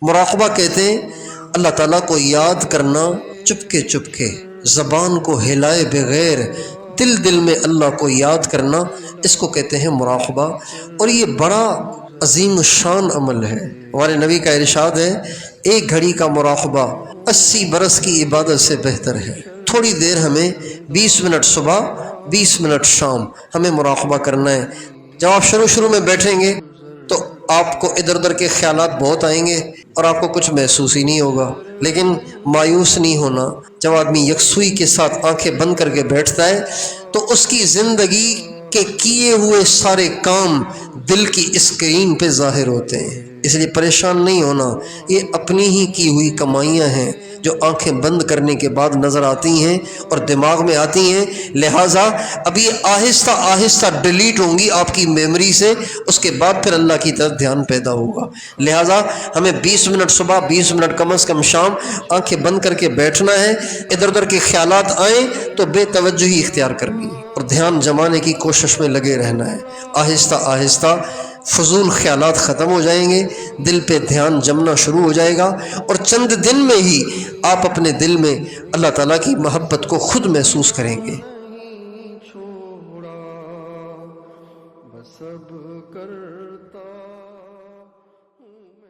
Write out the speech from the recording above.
مراقبہ کہتے ہیں اللہ تعالیٰ کو یاد کرنا چپکے چپکے، زبان کو ہلائے بغیر دل دل میں اللہ کو یاد کرنا، اس کو کہتے ہیں مراقبہ۔ اور یہ بڑا عظیم الشان عمل ہے۔ ہمارے نبی کا ارشاد ہے، ایک گھڑی کا مراقبہ 80 برس کی عبادت سے بہتر ہے۔ تھوڑی دیر ہمیں 20 منٹ صبح 20 منٹ شام ہمیں مراقبہ کرنا ہے۔ جب آپ شروع میں بیٹھیں گے تو آپ کو ادھر ادھر کے خیالات بہت آئیں گے اور آپ کو کچھ محسوس ہی نہیں ہوگا، لیکن مایوس نہیں ہونا۔ جب آدمی یکسوئی کے ساتھ آنکھیں بند کر کے بیٹھتا ہے تو اس کی زندگی کے کیے ہوئے سارے کام دل کی اسکرین پہ ظاہر ہوتے ہیں۔ اس لیے پریشان نہیں ہونا، یہ اپنی ہی کی ہوئی کمائیاں ہیں جو آنکھیں بند کرنے کے بعد نظر آتی ہیں اور دماغ میں آتی ہیں، لہٰذا اب یہ آہستہ آہستہ ڈیلیٹ ہوں گی آپ کی میموری سے، اس کے بعد پھر اللہ کی طرف دھیان پیدا ہوگا۔ لہٰذا ہمیں 20 منٹ صبح 20 منٹ کم از کم شام آنکھیں بند کر کے بیٹھنا ہے۔ ادھر ادھر کے خیالات آئیں تو بے توجہی اختیار کرنی ہے اور دھیان جمانے کی کوشش میں لگے رہنا ہے۔ آہستہ آہستہ فضول خیالات ختم ہو جائیں گے، دل پہ دھیان جمنا شروع ہو جائے گا، اور چند دن میں ہی آپ اپنے دل میں اللہ تعالیٰ کی محبت کو خود محسوس کریں گے۔